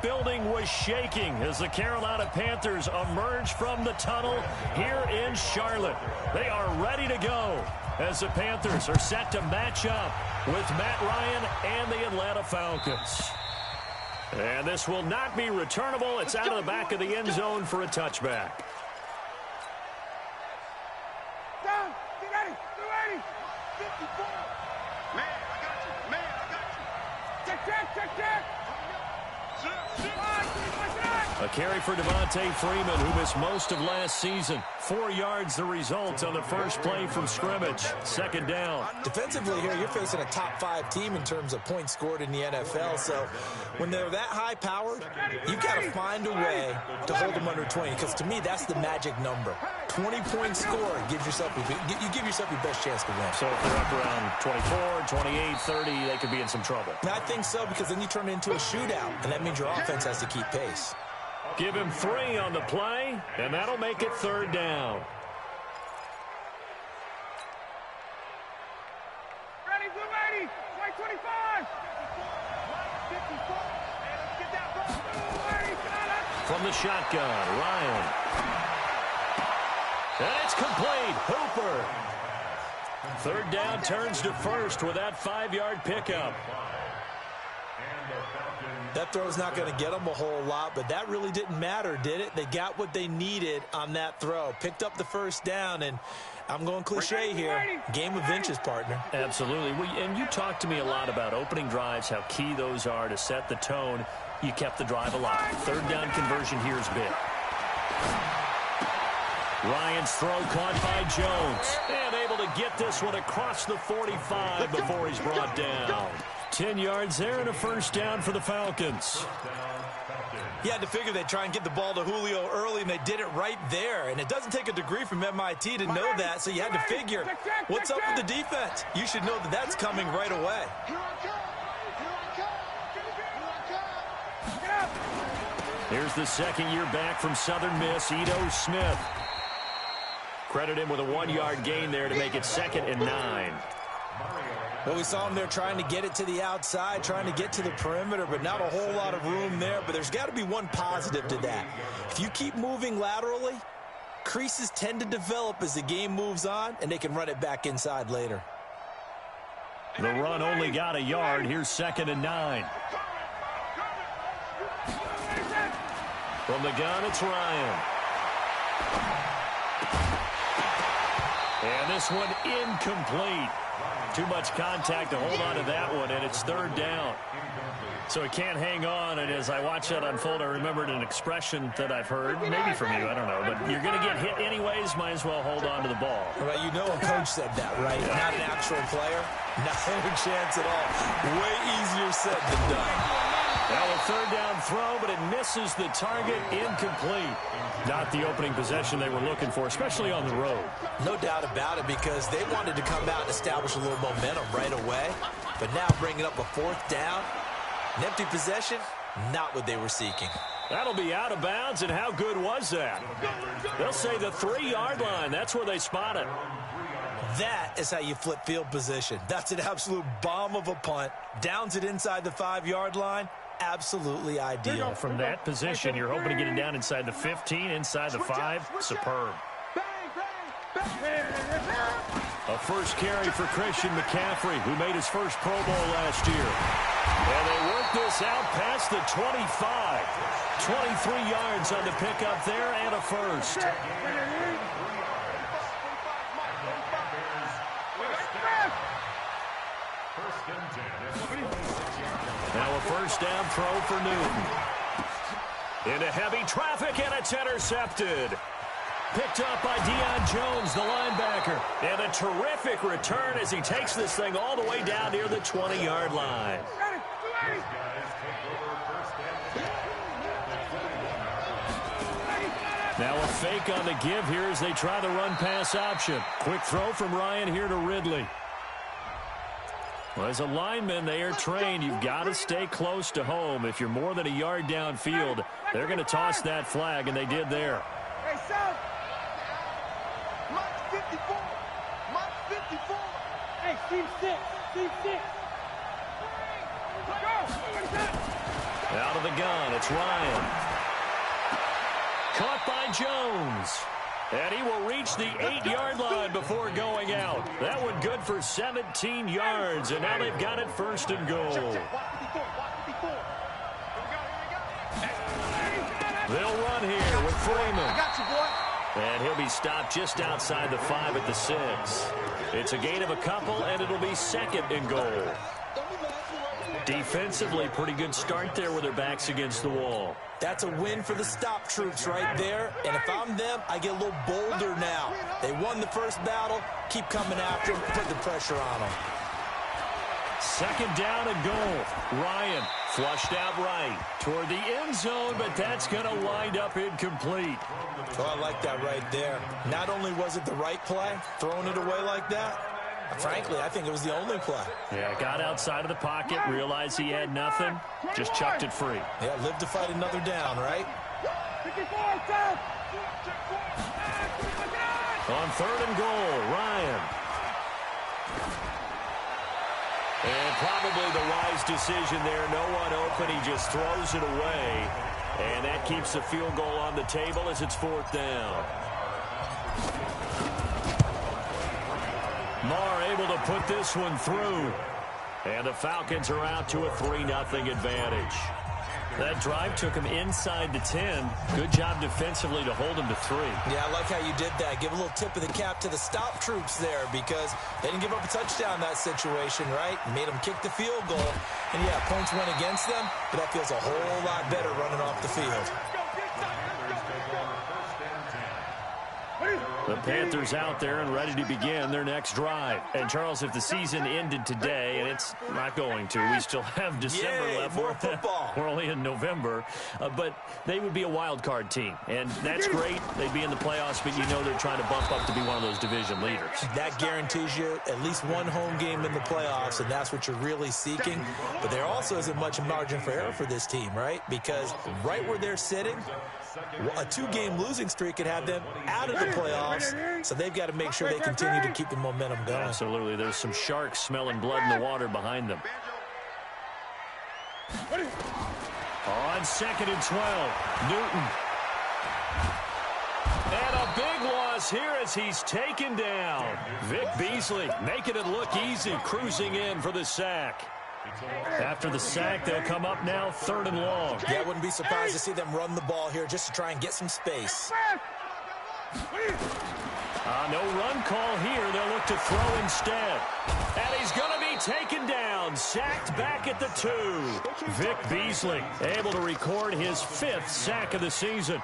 building was shaking as the Carolina Panthers emerge from the tunnel here in Charlotte. They are ready to go as the Panthers are set to match up with Matt Ryan and the Atlanta Falcons. And this will not be returnable. It's out of the back of the end zone for a touchback. Down. Get ready. Get ready. 54. Man, I got you. Man, I got you. Check. A carry for Devontae Freeman, who missed most of last season. 4 yards the result on the first play from scrimmage. Second down. Defensively here, you're facing a top 5 team in terms of points scored in the NFL. So when they're that high powered, you've got to find a way to hold them under 20. Because to me, that's the magic number. 20-point score gives yourself you give yourself your best chance to win. So if they're up around 24, 28, 30, they could be in some trouble. And I think so, because then you turn it into a shootout, and that means your offense has to keep pace. Give him 3 on the play, and that'll make it third down. Ready, blue ready. White 25. 54. Hey, let's get that ball. From the shotgun, Ryan. And it's complete. Hooper. Third down turns to first with that 5-yard pickup. That throw's not going to get them a whole lot, but that really didn't matter, did it? They got what they needed on that throw. Picked up the first down, and I'm going cliche here. Game of inches, partner. Absolutely. And you talked to me a lot about opening drives, how key those are to set the tone. You kept the drive alive. Third down conversion here is big. Ryan's throw caught by Jones. And able to get this one across the 45 before he's brought down. 10 yards there and a first down for the Falcons. You had to figure they'd try and get the ball to Julio early, and they did it right there. And it doesn't take a degree from MIT to know that, so you had to figure, what's up with the defense? You should know that that's coming right away. Here's the second year back from Southern Miss, Ito Smith. Credit him with a 1-yard gain there to make it 2nd and 9. Well, we saw him there trying to get it to the outside, trying to get to the perimeter, but not a whole lot of room there. But there's got to be one positive to that. If you keep moving laterally, creases tend to develop as the game moves on, and they can run it back inside later. The run only got a yard. Here's 2nd and 9. From the gun, it's Ryan. And this one incomplete. Too much contact to hold on to that one, and it's third down. So he can't hang on, and as I watch that unfold, I remembered an expression that I've heard, maybe from you, I don't know, but you're going to get hit anyways, might as well hold on to the ball. Well, you know a coach said that, right? Yeah. Not an actual player. No chance at all. Way easier said than done. Now a third down throw, but it misses the target, incomplete. Not the opening possession they were looking for, especially on the road. No doubt about it, because they wanted to come out and establish a little momentum right away. But now bringing up a 4th down, an empty possession, not what they were seeking. That'll be out of bounds, and how good was that? They'll say the 3-yard line. That's where they spot it. That is how you flip field position. That's an absolute bomb of a punt. Downs it inside the 5-yard line. Absolutely ideal. From that position, you're hoping to get it down inside the 15, inside the 5. Superb. A first carry for Christian McCaffrey, who made his first Pro Bowl last year. And they work this out past the 25. 23 yards on the pickup there and a first. Now a first down throw for Newton. Into heavy traffic, and it's intercepted. Picked up by Deion Jones, the linebacker. And a terrific return as he takes this thing all the way down near the 20-yard line. Now a fake on the give here as they try the run-pass option. Quick throw from Ryan here to Ridley. Well, as a lineman, they are trained. You've got to stay close to home. If you're more than a yard downfield, they're going to toss that flag, and they did there. Hey, South. Mark 54. Mark 54. Hey, team 6. Team 6. Go. Out of the gun, it's Ryan. Caught by Jones. And he will reach the 8-yard line before going out. That one good for 17 yards, and now they've got it first and goal. They'll run here with Freeman. I got you, boy. And he'll be stopped just outside the 5 at the 6. It's a gain of a couple, and it'll be second and goal. Defensively, pretty good start there with their backs against the wall. That's a win for the stop troops right there. And if I'm them, I get a little bolder now. They won the first battle. Keep coming after them. Put the pressure on them. Second down and goal. Ryan flushed out right toward the end zone, but that's going to wind up incomplete. Oh, I like that right there. Not only was it the right play, throwing it away like that, frankly, I think it was the only play. Yeah, got outside of the pocket, realized he had nothing, just chucked it free. Yeah, live to fight another down, right? On third and goal, Ryan. And probably the wise decision there. No one open. He just throws it away. And that keeps the field goal on the table as it's fourth down. Marr able to put this one through. And the Falcons are out to a 3-0 advantage. That drive took him inside the 10. Good job defensively to hold him to 3. Yeah, I like how you did that. Give a little tip of the cap to the stop troops there because they didn't give up a touchdown in that situation, right? Made them kick the field goal. And, yeah, points went against them, but that feels a whole lot better running off the field. The Panthers out there and ready to begin their next drive. And, Charles, if the season ended today, and it's not going to, we still have December left. More football. We're only in November. But they would be a wild card team. And that's great. They'd be in the playoffs, but you know they're trying to bump up to be one of those division leaders. That guarantees you at least one home game in the playoffs, and that's what you're really seeking. But there also isn't much margin for error for this team, right? Because right where they're sitting, a 2-game losing streak could have them out of the playoffs, so they've got to make sure they continue to keep the momentum going. Absolutely. There's some sharks smelling blood in the water behind them. On 2nd and 12, Newton. And a big loss here as he's taken down. Vic Beasley making it look easy, cruising in for the sack. After the sack, they'll come up now 3rd and long. Yeah, I wouldn't be surprised to see them run the ball here just to try and get some space. No run call here. They'll look to throw instead. And he's going to be taken down, sacked back at the 2. Vic Beasley able to record his 5th sack of the season.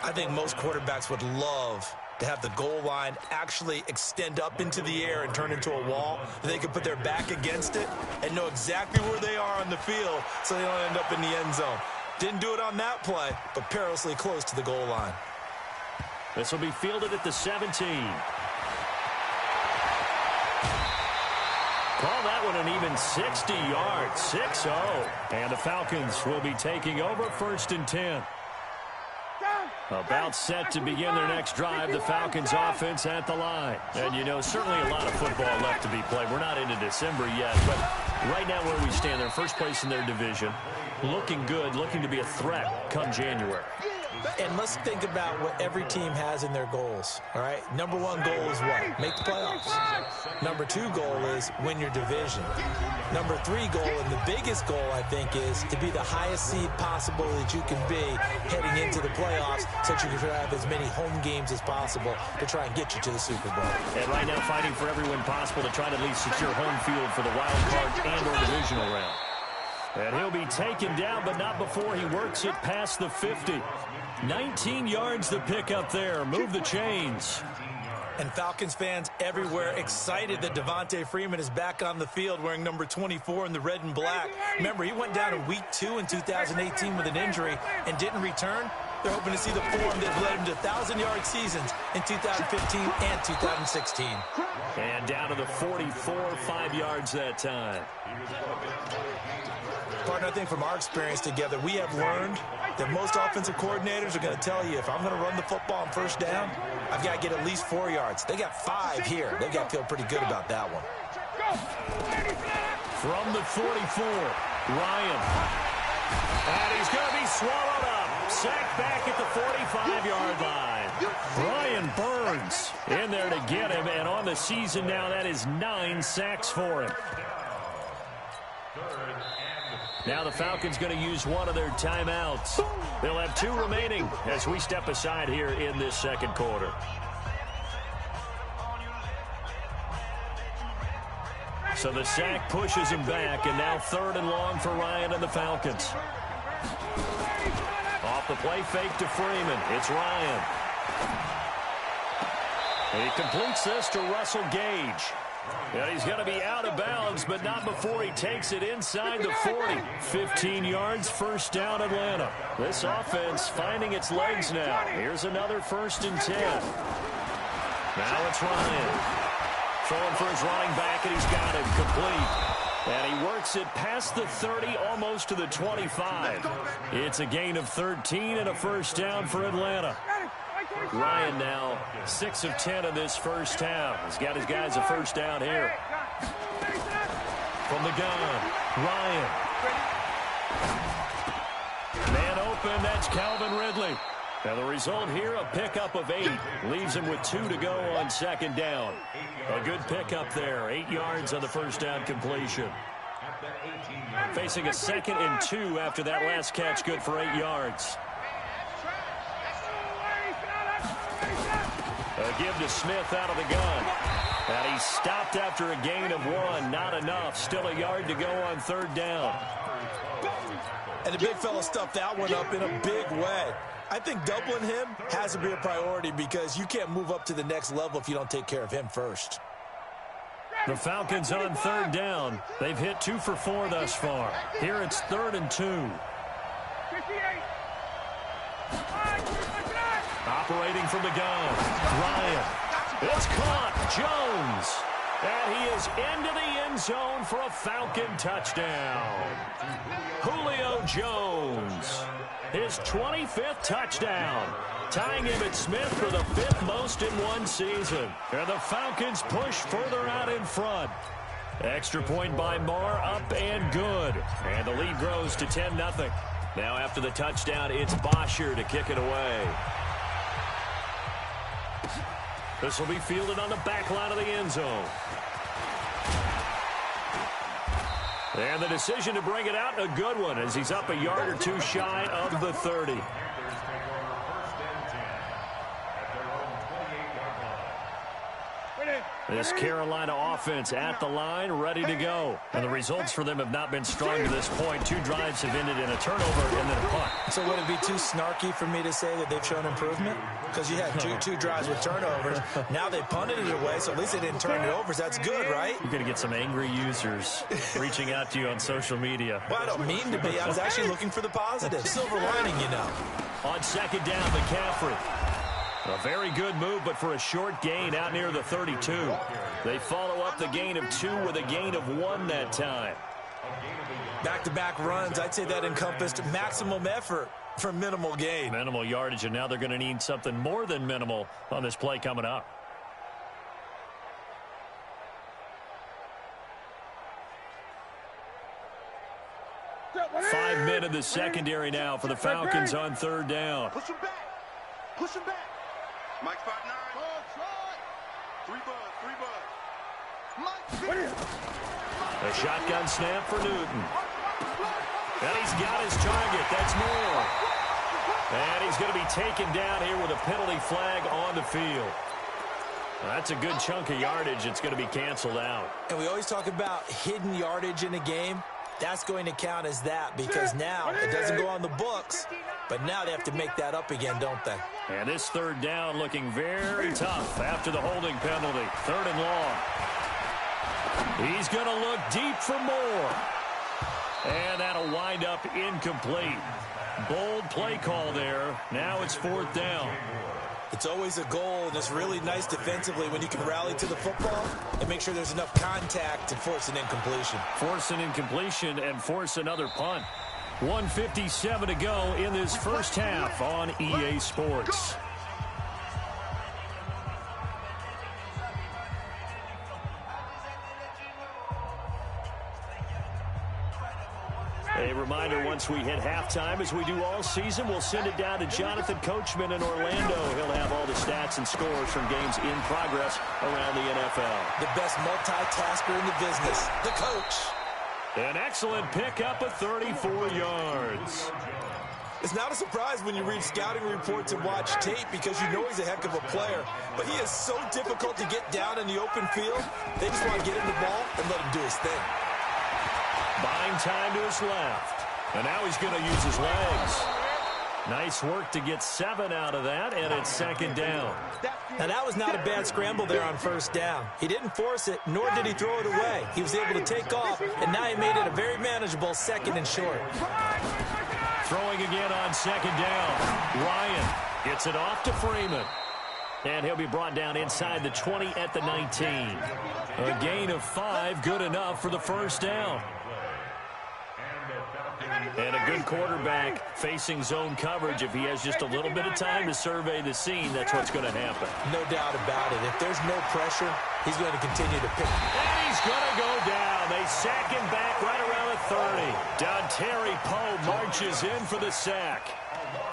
I think most quarterbacks would love to have the goal line actually extend up into the air and turn into a wall. They can put their back against it and know exactly where they are on the field so they don't end up in the end zone. Didn't do it on that play, but perilously close to the goal line. This will be fielded at the 17. Call that one an even 60 yards, 6-0. And the Falcons will be taking over 1st and 10. About set to begin their next drive, the Falcons offense at the line. And, you know, certainly a lot of football left to be played. We're not into December yet, but right now where we stand, they're first place in their division. Looking good, looking to be a threat come January. And let's think about what every team has in their goals, all right? Number 1 goal is what? Make the playoffs. Number 2 goal is win your division. Number 3 goal, and the biggest goal, I think, is to be the highest seed possible that you can be heading into the playoffs so that you can have as many home games as possible to try and get you to the Super Bowl. And right now fighting for every win possible to try to at least secure home field for the wild card and or divisional round. And he'll be taken down, but not before he works it past the 50. 19 yards to pick up there. Move the chains. And Falcons fans everywhere excited that Devontae Freeman is back on the field wearing number 24 in the red and black. Remember, he went down in week 2 in 2018 with an injury and didn't return. They're hoping to see the form that led him to 1,000-yard seasons in 2015 and 2016. And down to the 44, 5 yards that time. Partner, I think from our experience together, we have learned that most offensive coordinators are going to tell you, if I'm going to run the football on first down, I've got to get at least 4 yards. They got 5 here. They've got to feel pretty good about that one. From the 44, Ryan. And he's going to be swallowed up. Sacked back at the 45-yard line. Brian Burns in there to get him. And on the season now, that is 9 sacks for him. Now the Falcons going to use one of their timeouts. They'll have 2 remaining as we step aside here in this second quarter. So the sack pushes him back, and now 3rd and long for Ryan and the Falcons. Off the play fake to Freeman. It's Ryan. He completes this to Russell Gage. And he's going to be out of bounds, but not before he takes it inside the 40. 15 yards, first down Atlanta. This offense finding its legs now. Here's another 1st and 10. Now it's Ryan. Throwing for his running back, and he's got it complete. And he works it past the 30, almost to the 25. It's a gain of 13 and a first down for Atlanta. Ryan now 6 of 10 in this first half. He's got his guys a first down here. From the gun, Ryan. Man open, that's Calvin Ridley. And the result here, a pickup of 8. Leaves him with 2 to go on 2nd down. A good pickup there. 8 yards on the first down completion. Facing a 2nd and 2 after that last catch, good for 8 yards. A give to Smith out of the gun. And he stopped after a gain of 1. Not enough. Still a yard to go on 3rd down. And the big fella stuffed that one up in a big way. I think doubling him has to be a priority because you can't move up to the next level if you don't take care of him first. The Falcons on 3rd down. They've hit 2 for 4 thus far. Here it's 3rd and 2. Operating from the gun. Ryan. It's caught. Jones. And he is into the end zone for a Falcon touchdown. Julio Jones. His 25th touchdown. Tying him at Smith for the 5th most in one season. And the Falcons push further out in front. Extra point by Marr, up and good. And the lead grows to 10-0. Now after the touchdown, it's Bosher to kick it away. This will be fielded on the back line of the end zone. And the decision to bring it out, a good one, as he's up a yard or 2 shy of the 30. This Carolina offense at the line, ready to go. And the results for them have not been strong to this point. 2 drives have ended in a turnover and then a punt. So would it be too snarky for me to say that they've shown improvement? Because you had two drives with turnovers. Now they punted it away, so at least they didn't turn it over. So that's good, right? You're going to get some angry users reaching out to you on social media. Well, I don't mean to be. I was actually looking for the positive. Silver lining, you know. On 2nd down, McCaffrey. A very good move, but for a short gain out near the 32. They follow up the gain of 2 with a gain of 1 that time. Back-to-back runs, I'd say that encompassed maximum effort for minimal gain. Minimal yardage, and now they're going to need something more than minimal on this play coming up. Five men in the secondary now for the Falcons on 3rd down. Push him back. Push him back. Mike 5'9". 3 bud. A shotgun snap for Newton. And he's got his target. That's Moore. And he's going to be taken down here with a penalty flag on the field. That's a good chunk of yardage. It's going to be canceled out. And we always talk about hidden yardage in a game. That's going to count as that because now it doesn't go on the books, but now they have to make that up again, don't they? And this 3rd down looking very tough after the holding penalty. 3rd and long. He's going to look deep for Moore. And that'll wind up incomplete. Bold play call there. Now it's 4th down. It's always a goal, and it's really nice defensively when you can rally to the football and make sure there's enough contact to force an incompletion. Force an incompletion and force another punt. 1:57 to go in this first half on EA Sports. A reminder once once we hit halftime, as we do all season. We'll send it down to Jonathan Coachman in Orlando. He'll have all the stats and scores from games in progress around the NFL. The best multitasker in the business, the coach. An excellent pickup of 34 yards. It's not a surprise when you read scouting reports and watch tape because you know he's a heck of a player. But he is so difficult to get down in the open field. They just want to get him the ball and let him do his thing. Buying time to his left. And now he's going to use his legs. Nice work to get 7 out of that, and it's second down. Now, that was not a bad scramble there on first down. He didn't force it, nor did he throw it away. He was able to take off, and now he made it a very manageable second and short. Throwing again on second down. Ryan gets it off to Freeman. And he'll be brought down inside the 20 at the 19. A gain of 5, good enough for the first down. And a good quarterback facing zone coverage. If he has just a little bit of time to survey the scene, that's what's going to happen. No doubt about it. If there's no pressure, he's going to continue to pick. And he's going to go down. They sack him back right around the 30. Terry Poe marches in for the sack.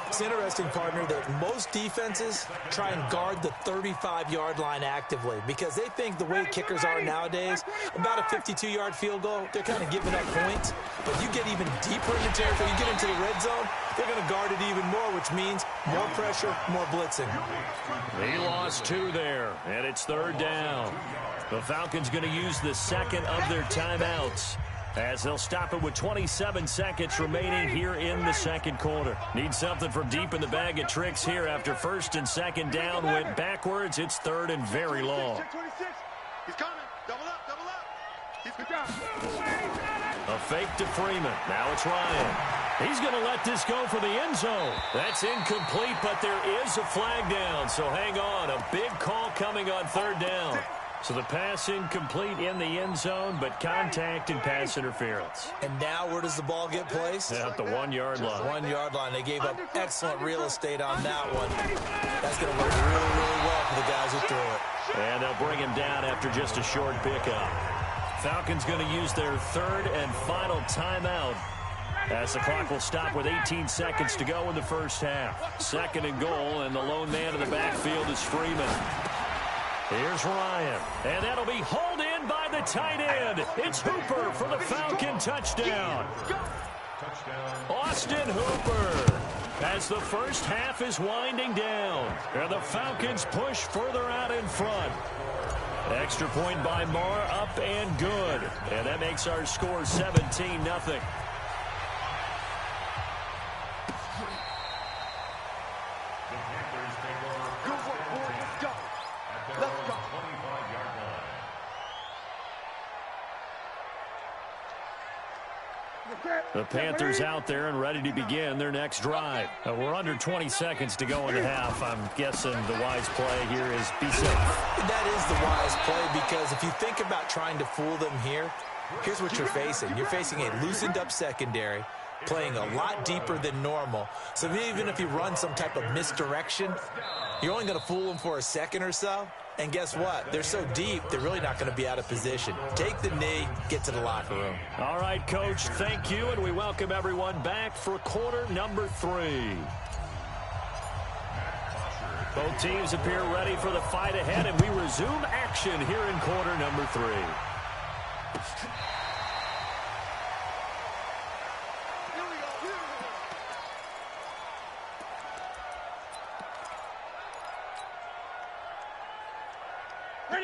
It's interesting, partner, that most defenses try and guard the 35-yard line actively because they think the way kickers are nowadays, about a 52-yard field goal, they're kind of giving up points. But you get even deeper in the territory, you get into the red zone, they're going to guard it even more, which means more pressure, more blitzing. He lost 2 there, and it's third down. The Falcons going to use the second of their timeouts, as they'll stop it with 27 seconds remaining here in the second quarter. Need something from deep in the bag of tricks here after first and second down went backwards. It's third and very long. He's coming. Double up, double up. He's good job. A fake to Freeman. Now it's Ryan. He's going to let this go for the end zone. That's incomplete, but there is a flag down, so hang on. A big call coming on third down. So the pass incomplete in the end zone, but contact and pass interference. And now where does the ball get placed? At the 1-yard line. 1-yard line. They gave up excellent real estate on that one. That's going to work really, really well for the guys who threw it. And they'll bring him down after just a short pickup. Falcons going to use their third and final timeout, as the clock will stop with 18 seconds to go in the first half. Second and goal, and the lone man in the backfield is Freeman. Here's Ryan, and that'll be hauled in by the tight end. It's Hooper for the Falcon touchdown. Austin Hooper, as the first half is winding down, and the Falcons push further out in front. Extra point by Marr, up and good. And that makes our score 17-0. The Panthers out there and ready to begin their next drive. We're under 20 seconds to go in the half. I'm guessing the wise play here is be safe. That is the wise play, because if you think about trying to fool them here, here's what you're facing. You're facing a loosened up secondary, playing a lot deeper than normal. So even if you run some type of misdirection, you're only going to fool them for a second or so. And guess what? They're so deep, they're really not going to be out of position. Take the knee, get to the locker room. All right, Coach, thank you, and we welcome everyone back for quarter number 3. Both teams appear ready for the fight ahead, and we resume action here in quarter number 3.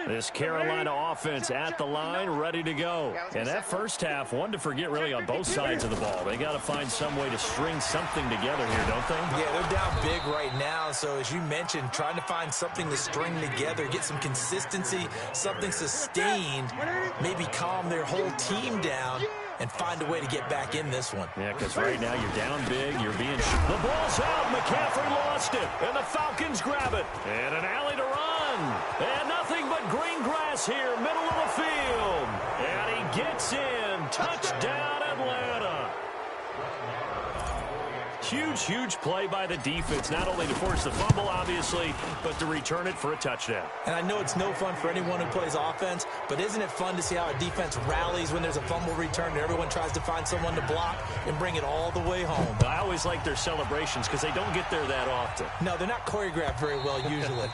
This Carolina offense at the line, ready to go. And that first half, one to forget really on both sides of the ball. They got to find some way to string something together here, don't they? Yeah, they're down big right now. So as you mentioned, trying to find something to string together, get some consistency, something sustained, maybe calm their whole team down and find a way to get back in this one. Yeah, because right now you're down big, you're being... The ball's out, McCaffrey lost it, and the Falcons grab it. And an alley to run. And nothing but green grass here, middle of the field. And he gets in. Touchdown, Atlanta. huge play by the defense, not only to force the fumble, obviously, but to return it for a touchdown. And I know it's no fun for anyone who plays offense, but isn't it fun to see how a defense rallies when there's a fumble return and everyone tries to find someone to block and bring it all the way home? I always like their celebrations because they don't get there that often. No, they're not choreographed very well usually.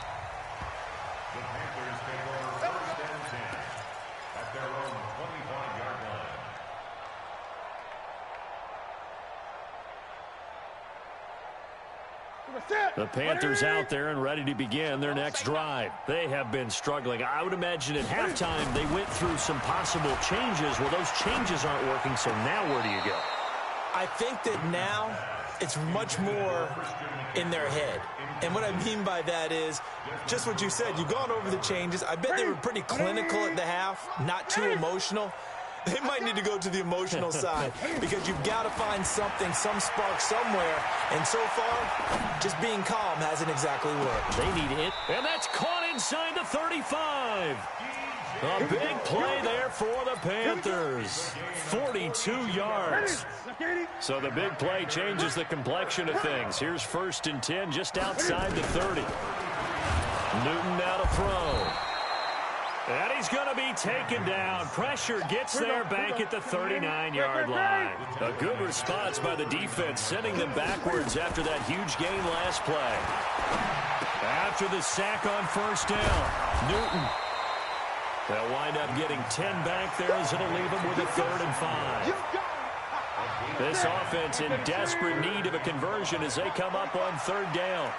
The Panthers out there and ready to begin their next drive. They have been struggling. I would imagine at halftime they went through some possible changes. Well, those changes aren't working, so now where do you go? I think that now it's much more in their head. And what I mean by that is just what you said. You've gone over the changes. I bet they were pretty clinical at the half, not too emotional. They might need to go to the emotional side because you've got to find something, some spark somewhere. And so far, just being calm hasn't exactly worked. They need it. And that's caught inside the 35. A big play there for the Panthers. 42 yards. So the big play changes the complexion of things. Here's 1st and 10 just outside the 30. Newton now to throw. And he's going to be taken down. Pressure gets there back at the 39-yard line. A good response by the defense, sending them backwards after that huge gain last play. After the sack on 1st down, Newton. They'll wind up getting 10 back there as it'll leave them with a 3rd and 5. This offense in desperate need of a conversion as they come up on 3rd down.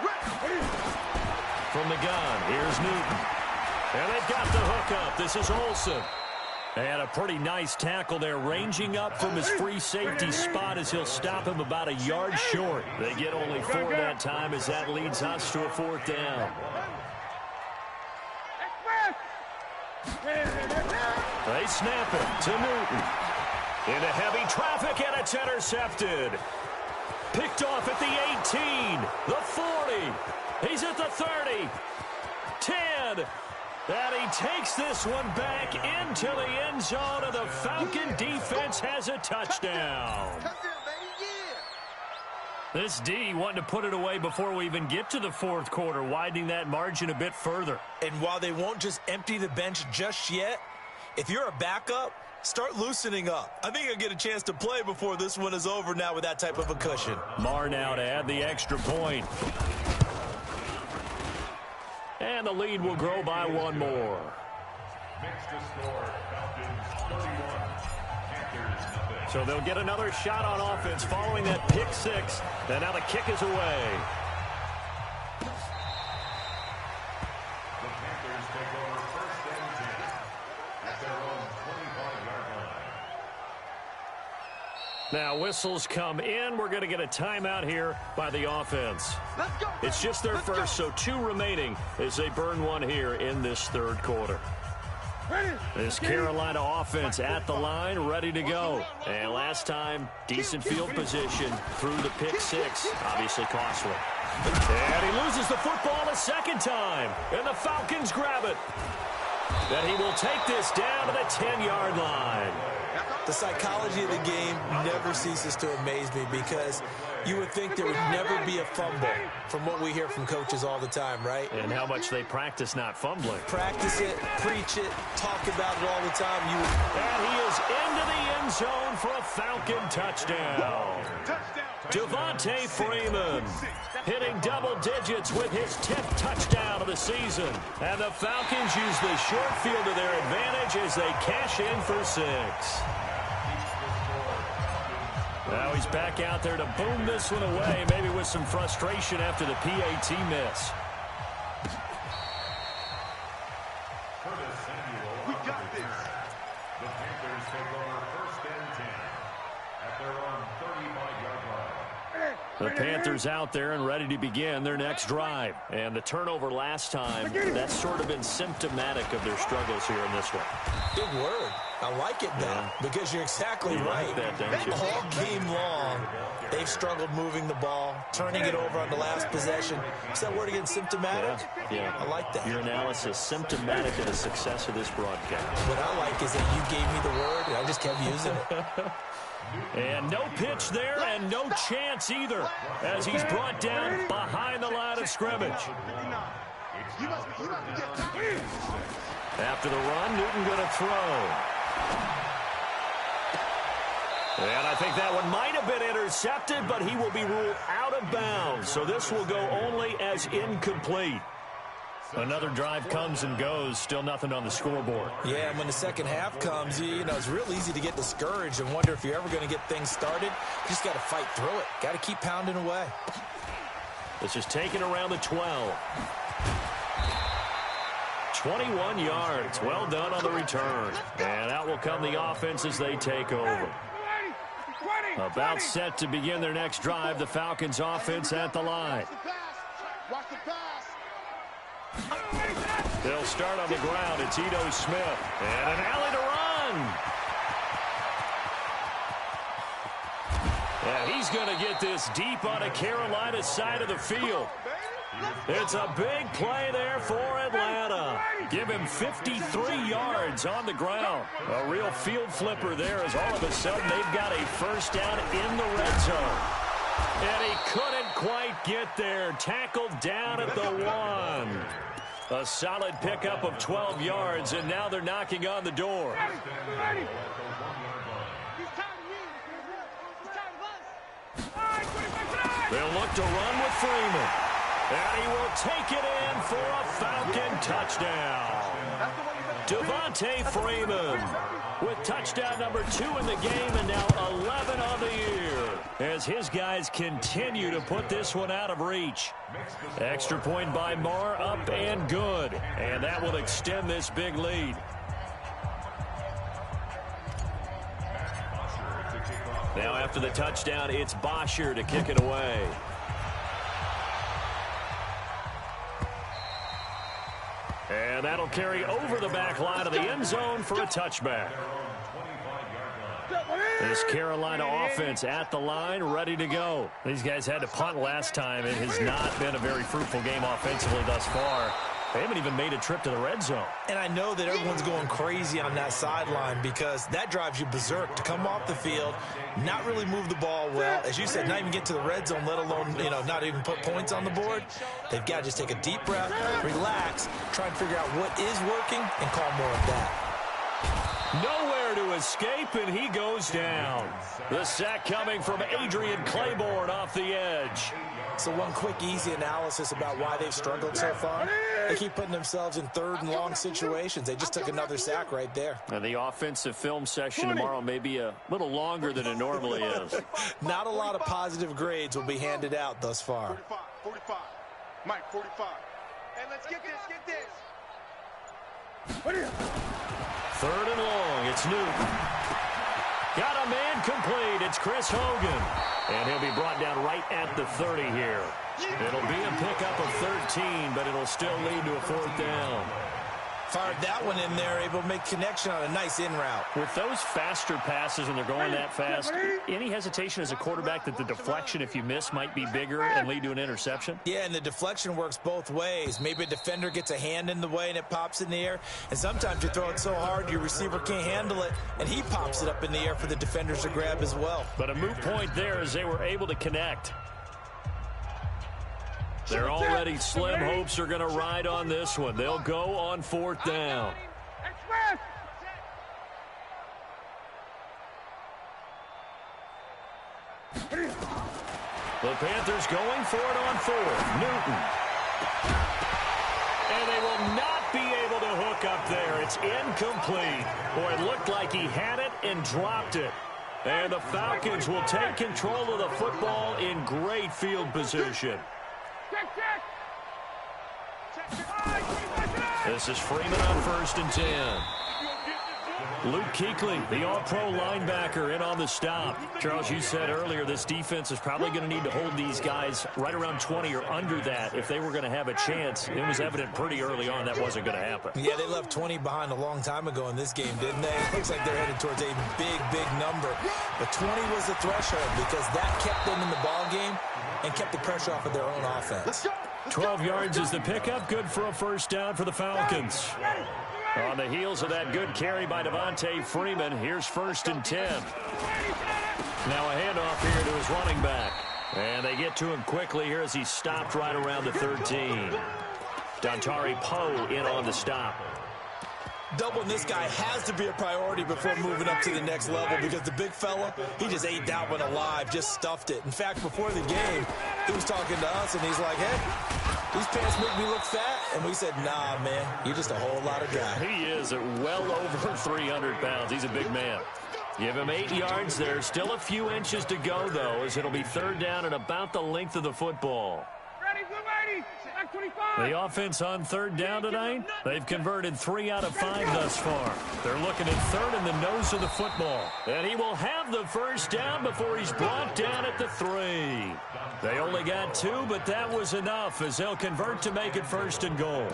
From the gun, here's Newton. And they've got the hook up. This is Olsen. And a pretty nice tackle there, ranging up from his free safety spot as he'll stop him about a yard short. They get only 4 that time as that leads us to a 4th down. They snap it to Newton. Into heavy traffic, and it's intercepted. Picked off at the 18, the 40. He's at the 30, 10. And he takes this one back into the end zone, and the Falcon defense has a touchdown. This D wanting to put it away before we even get to the 4th quarter, widening that margin a bit further. And while they won't just empty the bench just yet, if you're a backup, start loosening up. I think you'll get a chance to play before this one is over now with that type of a cushion. Marr now to add the extra point. And the lead will grow by 1 more. So they'll get another shot on offense following that pick 6. And now the kick is away. The Panthers take over 1st and 10 at their own 25-yard line. Now whistles come in. We're going to get a timeout here by the offense. It's just their first, so 2 remaining as they burn 1 here in this 3rd quarter. This Carolina offense at the line, ready to go. And last time, decent field position through the pick 6. Obviously costly. And he loses the football a 2nd time. And the Falcons grab it. Then he will take this down to the 10-yard line. The psychology of the game never ceases to amaze me because you would think there would never be a fumble from what we hear from coaches all the time, right? And how much they practice not fumbling. Practice it, preach it, talk about it all the time. And he is into the end zone for a Falcon touchdown. Devontae Freeman hitting double digits with his 10th touchdown of the season. And the Falcons use the short field to their advantage as they cash in for 6. Now he's back out there to boom this one away, maybe with some frustration after the PAT miss. We got this. The Panthers take over 1st and 10 at their own 35-yard line. The Panthers out there and ready to begin their next drive. And the turnover last time, that's sort of been symptomatic of their struggles here in this one. Big word. I like it, though, because you're exactly right. Like that, don't you? All game long, They've struggled moving the ball, turning it over on the last possession. Is that word again, symptomatic? Yeah. I like that. Your analysis, symptomatic of the success of this broadcast. What I like is that you gave me the word, and I just kept using it. And no pitch there, and no chance either, as he's brought down behind the line of scrimmage. After the run, Newton going to throw. And I think that one might have been intercepted, but he will be ruled out of bounds. So this will go only as incomplete. Another drive comes and goes, still nothing on the scoreboard. Yeah, and when the second half comes, you know, it's real easy to get discouraged and wonder if you're ever going to get things started. You just got to fight through it. Got to keep pounding away. This is taken around the 12. 21 yards. Well done on the return. And out will come the offense as they take over. About set to begin their next drive. The Falcons offense at the line. Watch the pass. They'll start on the ground. It's Ito Smith. And an alley to run. And he's going to get this deep on a Carolina side of the field. It's a big play there for Atlanta. Give him 53 yards on the ground. A real field flipper there as all of a sudden they've got a first down in the red zone. And he couldn't quite get there. Tackled down at the 1. A solid pickup of 12 yards, and now they're knocking on the door. They'll look to run with Freeman. And he will take it in for a Falcon touchdown. Devontae Freeman with touchdown number 2 in the game and now 11 on the year as his guys continue to put this one out of reach. Extra point by Marr, up and good. And that will extend this big lead. Now after the touchdown, it's Bosher to kick it away. And that'll carry over the back line of the end zone for a touchback. This Carolina offense at the line, ready to go. These guys had to punt last time. It has not been a very fruitful game offensively thus far. They haven't even made a trip to the red zone. And I know that everyone's going crazy on that sideline because that drives you berserk to come off the field, not really move the ball well. As you said, not even get to the red zone, let alone, you know, not even put points on the board. They've got to just take a deep breath, relax, try and figure out what is working, and call more of that. Nowhere to escape, and he goes down. The sack coming from Adrian Claiborne off the edge. So one quick, easy analysis about why they've struggled so far. They keep putting themselves in third and long situations. They just took another sack right there. And the offensive film session tomorrow may be a little longer than it normally is. Not a lot of positive grades will be handed out thus far. 45. Mike, 45. Hey, let's get this. Third and long, it's Newton. Got a man complete, it's Chris Hogan. And he'll be brought down right at the 30 here. It'll be a pickup of 13, but it'll still lead to a 4th down. Fired that one in there, able to make connection on a nice in route. With those faster passes when they're going that fast, any hesitation as a quarterback that the deflection, if you miss, might be bigger and lead to an interception? Yeah, and the deflection works both ways. Maybe a defender gets a hand in the way and it pops in the air, and sometimes you throw it so hard your receiver can't handle it, and he pops it up in the air for the defenders to grab as well. But a moot point there as they were able to connect. Their already slim hopes are going to ride on this one. They'll go on 4th down. The Panthers going for it on 4th. Newton. And they will not be able to hook up there. It's incomplete. Boy, it looked like he had it and dropped it. And the Falcons will take control of the football in great field position. This is Freeman on 1st and 10. Luke Kuechly, the all-pro linebacker, in on the stop. Charles, you said earlier this defense is probably going to need to hold these guys right around 20 or under that if they were going to have a chance. It was evident pretty early on that wasn't going to happen. Yeah, they left 20 behind a long time ago in this game, didn't they? It looks like they're headed towards a big, big number. But 20 was the threshold because that kept them in the ball game and kept the pressure off of their own offense. 12 yards is the pickup. Good for a first down for the Falcons. On the heels of that good carry by Devontae Freeman, here's 1st and 10. Now a handoff here to his running back. And they get to him quickly here as he's stopped right around the 13. Dontari Poe in on the stop. Doubling this guy has to be a priority before moving up to the next level because the big fella, he just ate that one alive, just stuffed it. In fact, before the game, he was talking to us, and he's like, hey, these pants make me look fat. And we said, nah, man, you're just a whole lot of guy. He is at well over 300 pounds. He's a big man. Give him 8 yards there. Still a few inches to go, though, as it'll be 3rd down and about the length of the football. The offense on 3rd down tonight, they've converted 3 out of 5 thus far. They're looking at 3rd in the nose of the football. And he will have the first down before he's brought down at the 3. They only got 2, but that was enough as they'll convert to make it 1st and goal.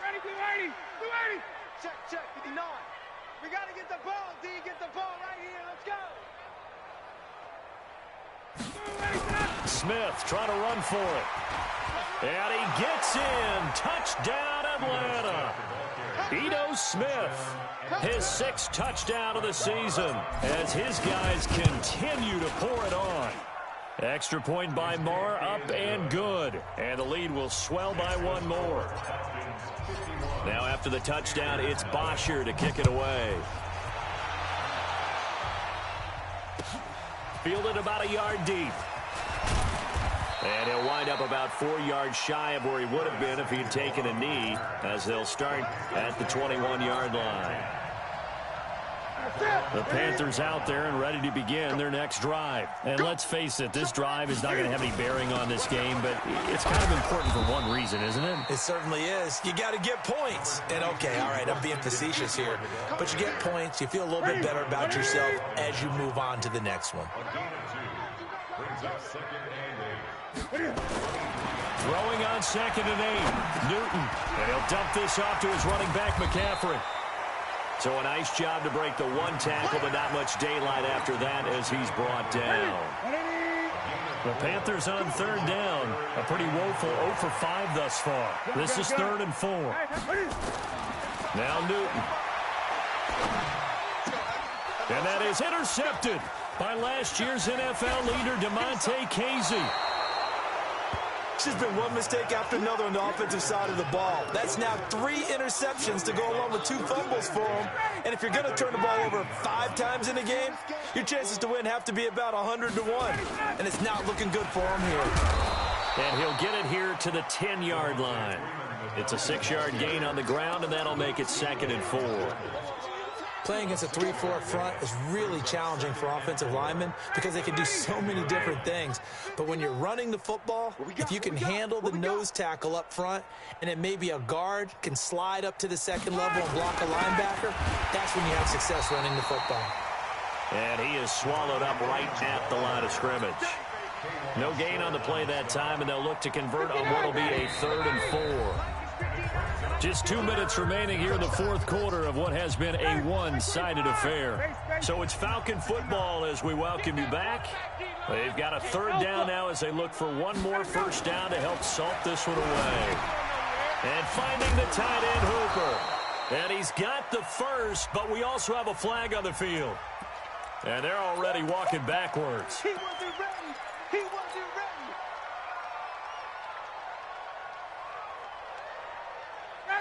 Ready, 280, 280. Check, 59. We got to get the ball, D. Get the ball right here. Let's go. Smith trying to run for it. And he gets in. Touchdown, Atlanta. Ito Smith, his 6th touchdown of the season as his guys continue to pour it on. Extra point by Marr, up and good. And the lead will swell by 1 more. Now after the touchdown, it's Bosher to kick it away. Fielded about a yard deep. And he'll wind up about 4 yards shy of where he would have been if he'd taken a knee, as they'll start at the 21-yard line. The Panthers out there and ready to begin their next drive. And let's face it, this drive is not going to have any bearing on this game, but it's kind of important for one reason, isn't it? It certainly is. You got to get points. And, okay, all right, I'm being facetious here. But you get points, you feel a little bit better about yourself as you move on to the next one. Throwing on 2nd and 8. Newton. And he'll dump this off to his running back, McCaffrey. So a nice job to break the 1 tackle, but not much daylight after that as he's brought down. The Panthers on 3rd down. A pretty woeful 0 for 5 thus far. This is 3rd and 4. Now Newton. And that is intercepted by last year's NFL leader, DeMonte Casey. It's just been one mistake after another on the offensive side of the ball. That's now 3 interceptions to go along with 2 fumbles for him. And if you're going to turn the ball over 5 times in a game, your chances to win have to be about 100 to 1. And it's not looking good for him here. And he'll get it here to the 10-yard line. It's a 6-yard gain on the ground, and that'll make it 2nd and 4. Playing against a 3-4 front is really challenging for offensive linemen because they can do so many different things. But when you're running the football, if you can handle the nose tackle up front and then maybe a guard can slide up to the 2nd level and block a linebacker, that's when you have success running the football. And he is swallowed up right at the line of scrimmage. No gain on the play that time, and they'll look to convert on what will be a 3rd and 4. Just 2 minutes remaining here in the 4th quarter of what has been a one-sided affair. So it's Falcon football as we welcome you back. They've got a 3rd down now as they look for 1 more first down to help salt this one away. And finding the tight end Hooper. And he's got the first, but we also have a flag on the field. And they're already walking backwards. He wasn't ready. He wasn't ready.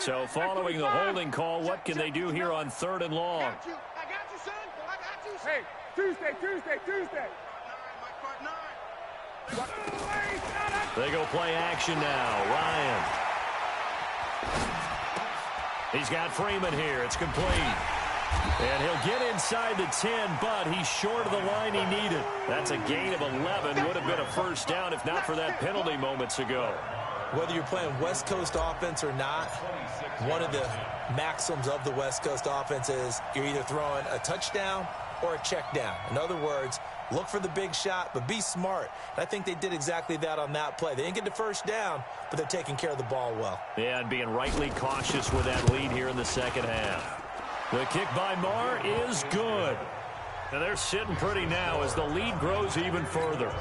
So following the holding call, what can they do here on 3rd and long? I got you, son. I got you. Hey, Tuesday. They go play action now. Ryan. He's got Freeman here. It's complete. And he'll get inside the 10, but he's short of the line he needed. That's a gain of 11. Would have been a first down if not for that penalty moments ago. Whether you're playing West Coast offense or not, one of the maxims of the West Coast offense is you're either throwing a touchdown or a check down. In other words, look for the big shot, but be smart. And I think they did exactly that on that play. They didn't get the first down, but they're taking care of the ball well. Yeah, and being rightly cautious with that lead here in the second half. The kick by Marr is good. And they're sitting pretty now as the lead grows even further.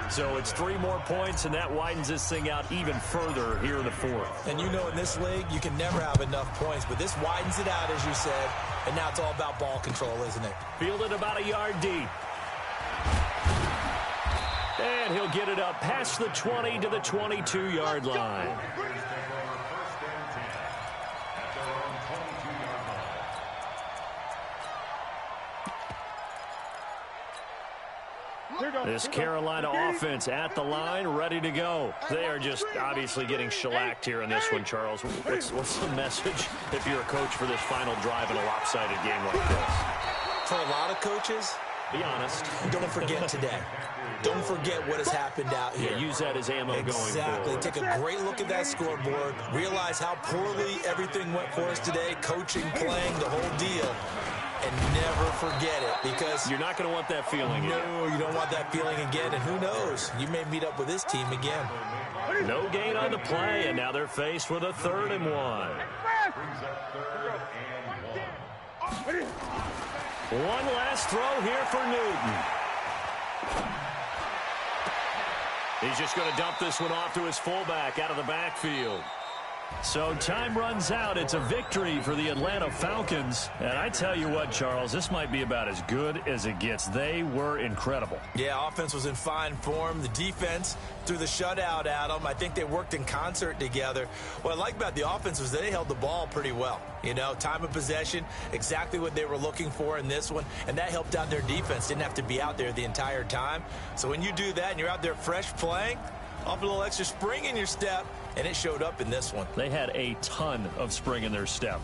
So it's 3 more points, and that widens this thing out even further here in the fourth. And you know in this league, you can never have enough points, but this widens it out, as you said, and now it's all about ball control, isn't it? Fielded about a yard deep. And he'll get it up past the 20 to the 22-yard line. This Carolina offense at the line, ready to go. They are just obviously getting shellacked here in this one, Charles. What's the message if you're a coach for this final drive in a lopsided game like this? For a lot of coaches, be honest. Don't forget today. Don't forget what has happened out here. Yeah, use that as ammo going forward. Exactly. Take a great look at that scoreboard. Realize how poorly everything went for us today. Coaching, playing, the whole deal. And never forget it, because you're not going to want that feeling again. No, you don't want that feeling again. And who knows? You may meet up with this team again. No gain on the play, and now they're faced with a 3rd and 1. One last throw here for Newton. He's just going to dump this one off to his fullback out of the backfield. So time runs out. It's a victory for the Atlanta Falcons. And I tell you what, Charles, this might be about as good as it gets. They were incredible. Yeah, offense was in fine form. The defense threw the shutout at them. I think they worked in concert together. What I like about the offense was they held the ball pretty well. You know, time of possession, exactly what they were looking for in this one. And that helped out their defense. Didn't have to be out there the entire time. So when you do that and you're out there fresh playing, off a little extra spring in your step, and it showed up in this one. They had a ton of spring in their step.